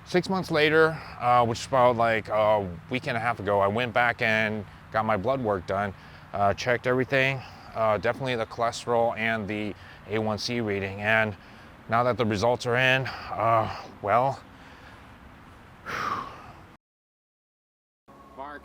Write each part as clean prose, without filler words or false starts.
6 months later, which is about like a week and a half ago, I went back and got my blood work done, checked everything, definitely the cholesterol and the A1C reading. And now that the results are in, well, Mark.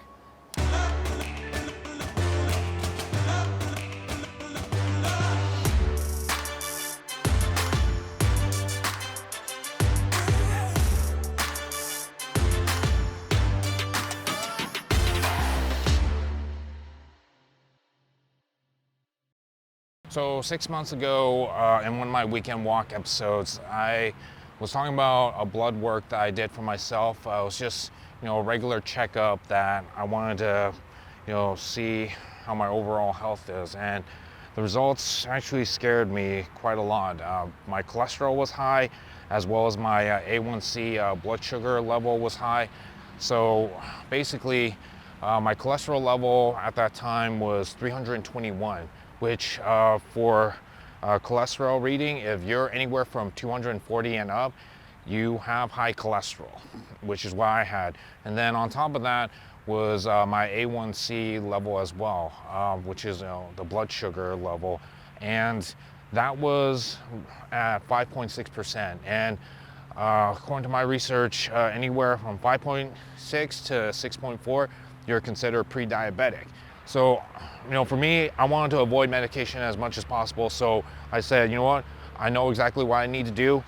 so 6 months ago, in one of my weekend walk episodes, I was talking about a blood work that I did for myself. It was just, a regular checkup that I wanted to, see how my overall health is. And the results actually scared me quite a lot. My cholesterol was high, as well as my A1C blood sugar level was high. So basically, my cholesterol level at that time was 321, which for cholesterol reading, if you're anywhere from 240 and up, you have high cholesterol, which is what I had. And then on top of that was my A1C level as well, which is the blood sugar level. And that was at 5.6%. And according to my research, anywhere from 5.6 to 6.4, you're considered pre-diabetic. So, for me, I wanted to avoid medication as much as possible. So I said, you know what? I know exactly what I need to do,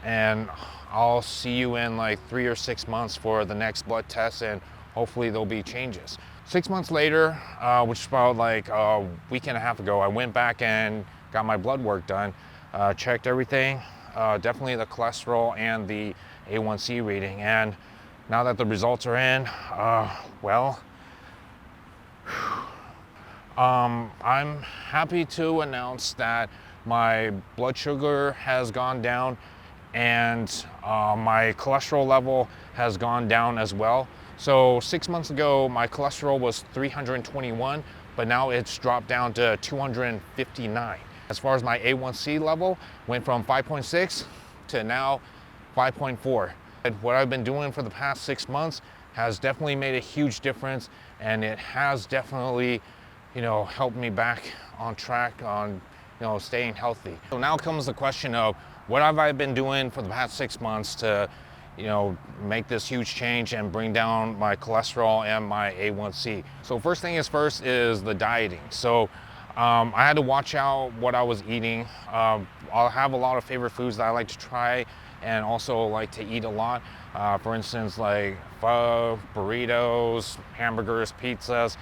and I'll see you in like 3 or 6 months for the next blood test, and hopefully there'll be changes. 6 months later, which is about like a week and a half ago, I went back and got my blood work done, checked everything, definitely the cholesterol and the A1C reading. And now that the results are in, I'm happy to announce that my blood sugar has gone down, and my cholesterol level has gone down as well. So 6 months ago, my cholesterol was 321, but now it's dropped down to 259. As far as my A1C level, went from 5.6 to now 5.4. And what I've been doing for the past 6 months has definitely made a huge difference, and it has definitely helped me back on track on, staying healthy. So now comes the question of what have I been doing for the past 6 months to, make this huge change and bring down my cholesterol and my A1C. So first thing is first is the dieting. So I had to watch out what I was eating. I'll have a lot of favorite foods that I like to try and also like to eat a lot. For instance, like pho, burritos, hamburgers, pizzas.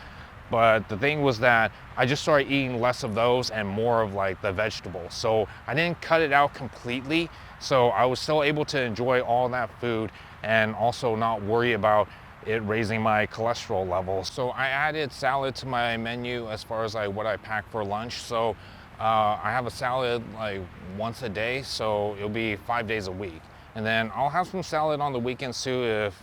But the thing was that I just started eating less of those and more of like the vegetables. So I didn't cut it out completely. So I was still able to enjoy all that food and also not worry about it raising my cholesterol levels. So I added salad to my menu as far as like what I pack for lunch. So I have a salad like once a day, so it'll be 5 days a week. And then I'll have some salad on the weekends too if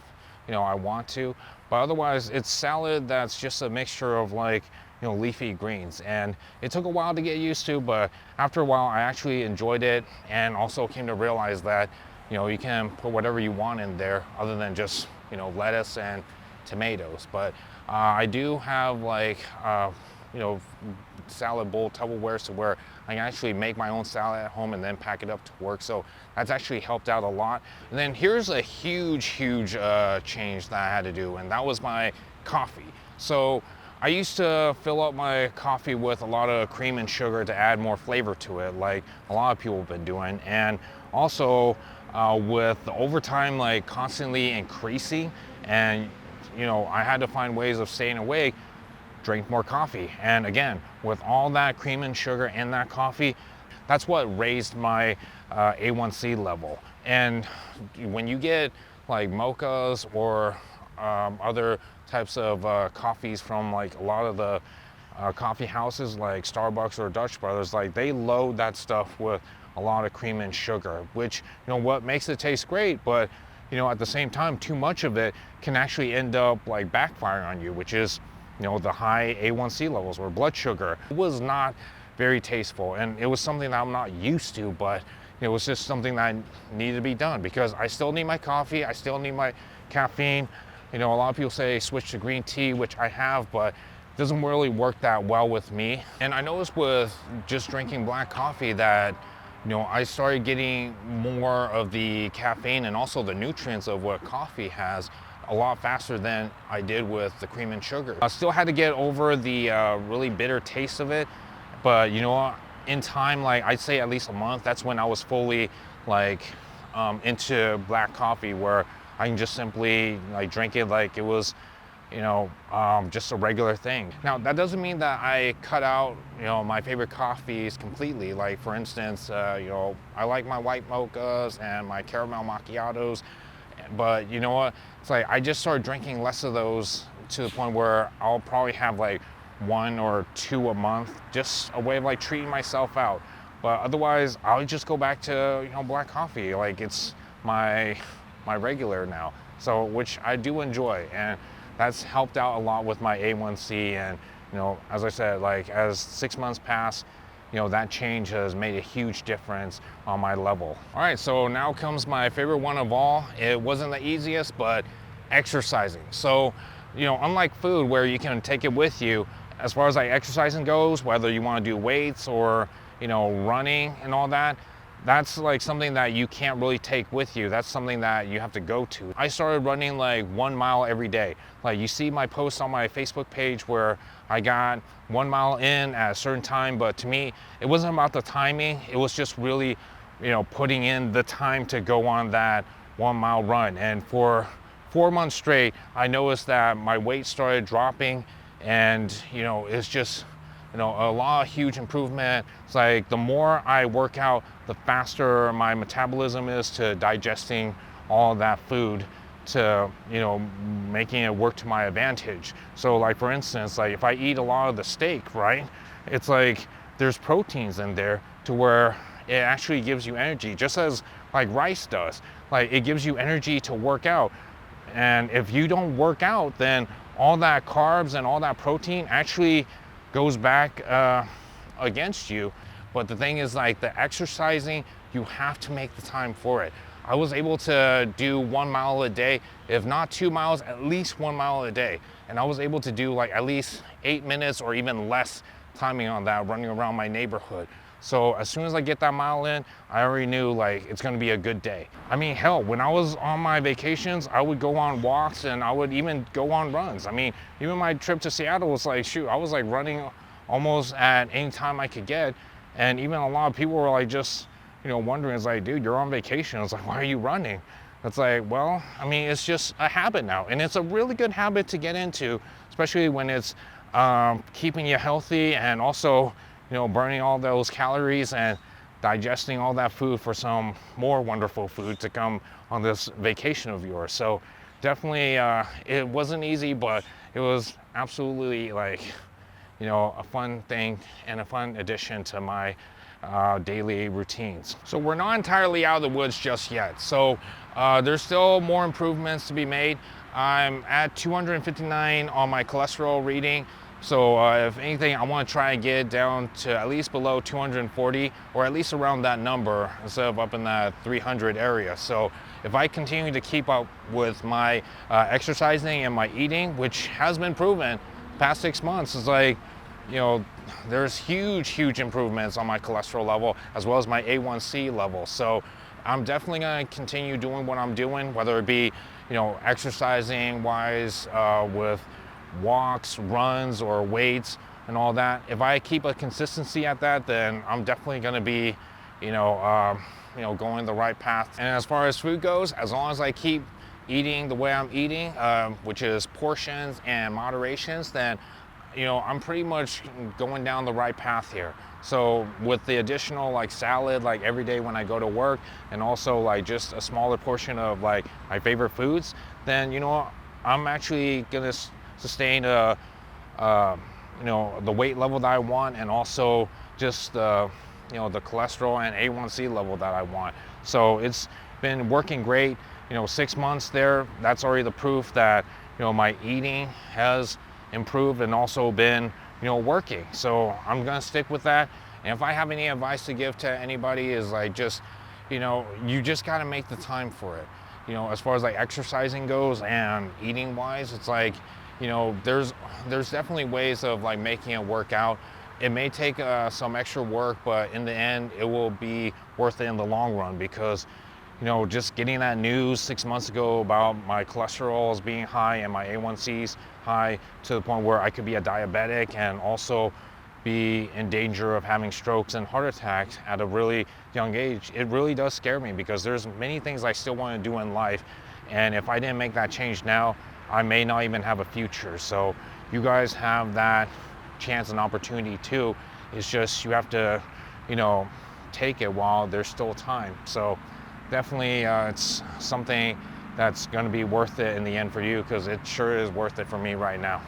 I want to. But otherwise, it's salad that's just a mixture of like, leafy greens. And it took a while to get used to, but after a while, I actually enjoyed it, and also came to realize that, you can put whatever you want in there other than just, lettuce and tomatoes. But I do have like, salad bowl Tupperwares to where I can actually make my own salad at home and then pack it up to work. So that's actually helped out a lot. And then here's a huge change that I had to do, and that was my coffee. So I used to fill up my coffee with a lot of cream and sugar to add more flavor to it, like a lot of people have been doing. And also with the overtime like constantly increasing, and I had to find ways of staying awake, drink more coffee. And again, with all that cream and sugar in that coffee, that's what raised my A1C level. And when you get like mochas or other types of coffees from like a lot of the coffee houses like Starbucks or Dutch Brothers, like they load that stuff with a lot of cream and sugar, which what makes it taste great, but at the same time, too much of it can actually end up like backfiring on you, which is the high A1C levels or blood sugar. It was not very tasteful, and it was something that I'm not used to, but it was just something that needed to be done because I still need my coffee, I still need my caffeine. A lot of people say switch to green tea, which I have, but it doesn't really work that well with me. And I noticed with just drinking black coffee that I started getting more of the caffeine and also the nutrients of what coffee has a lot faster than I did with the cream and sugar. I still had to get over the really bitter taste of it, but in time, like I'd say at least a month, that's when I was fully like into black coffee, where I can just simply like drink it like it was just a regular thing. Now, that doesn't mean that I cut out, my favorite coffees completely. Like for instance, I like my white mochas and my caramel macchiatos, but you know what? It's like I just started drinking less of those to the point where I'll probably have like 1 or 2 a month, just a way of like treating myself out. But otherwise, I'll just go back to black coffee. Like it's my regular now. So which I do enjoy, and that's helped out a lot with my A1C. And as I said, like as 6 months pass, that change has made a huge difference on my level. All right, so now comes my favorite one of all. It wasn't the easiest, but exercising. So unlike food where you can take it with you, as far as like exercising goes, whether you want to do weights or running and all that, that's like something that you can't really take with you. That's something that you have to go to. I started running like 1 mile every day. Like you see my posts on my Facebook page where I got 1 mile in at a certain time, but to me, it wasn't about the timing. It was just really, putting in the time to go on that 1 mile run. And for 4 months straight, I noticed that my weight started dropping, and it's just a lot of huge improvement. It's like the more I work out, the faster my metabolism is to digesting all that food, to making it work to my advantage. So like for instance, like if I eat a lot of the steak, right, it's like there's proteins in there to where it actually gives you energy, just as like rice does. Like it gives you energy to work out. And if you don't work out, then all that carbs and all that protein actually goes back against you. But the thing is, like the exercising, you have to make the time for it. I was able to do 1 mile a day, if not 2 miles, at least 1 mile a day. And I was able to do like at least 8 minutes or even less timing on that, running around my neighborhood. So as soon as I get that mile in, I already knew like it's gonna be a good day. I mean, hell, when I was on my vacations, I would go on walks and I would even go on runs. I mean, even my trip to Seattle was like, shoot, I was like running almost at any time I could get. And even a lot of people were like just, wondering, it's like, dude, you're on vacation. It's like, why are you running? It's like, well, I mean, it's just a habit now. And it's a really good habit to get into, especially when it's keeping you healthy and also burning all those calories and digesting all that food for some more wonderful food to come on this vacation of yours. So definitely, it wasn't easy, but it was absolutely like, a fun thing and a fun addition to my daily routines. So we're not entirely out of the woods just yet. So there's still more improvements to be made. I'm at 259 on my cholesterol reading. So if anything, I want to try and get down to at least below 240, or at least around that number instead of up in that 300 area. So if I continue to keep up with my exercising and my eating, which has been proven past 6 months, is like, there's huge improvements on my cholesterol level as well as my A1C level. So I'm definitely going to continue doing what I'm doing, whether it be, exercising wise with walks, runs, or weights and all that. If I keep a consistency at that, then I'm definitely going to be, going the right path. And as far as food goes, as long as I keep eating the way I'm eating, which is portions and moderations, then I'm pretty much going down the right path here. So with the additional like salad like every day when I go to work, and also like just a smaller portion of like my favorite foods, then I'm actually gonna sustain the weight level that I want, and also just the cholesterol and A1C level that I want. So it's been working great. 6 months there, that's already the proof that my eating has improved and also been working. So I'm gonna stick with that. And if I have any advice to give to anybody, is like just you just got to make the time for it. As far as like exercising goes and eating wise, it's like, there's definitely ways of like making it work out. It may take some extra work, but in the end, it will be worth it in the long run because, just getting that news 6 months ago about my cholesterols being high and my A1Cs high to the point where I could be a diabetic and also be in danger of having strokes and heart attacks at a really young age, it really does scare me because there's many things I still want to do in life. And if I didn't make that change now, I may not even have a future. So you guys have that chance and opportunity too. It's just you have to, take it while there's still time. So definitely it's something that's going to be worth it in the end for you because it sure is worth it for me right now.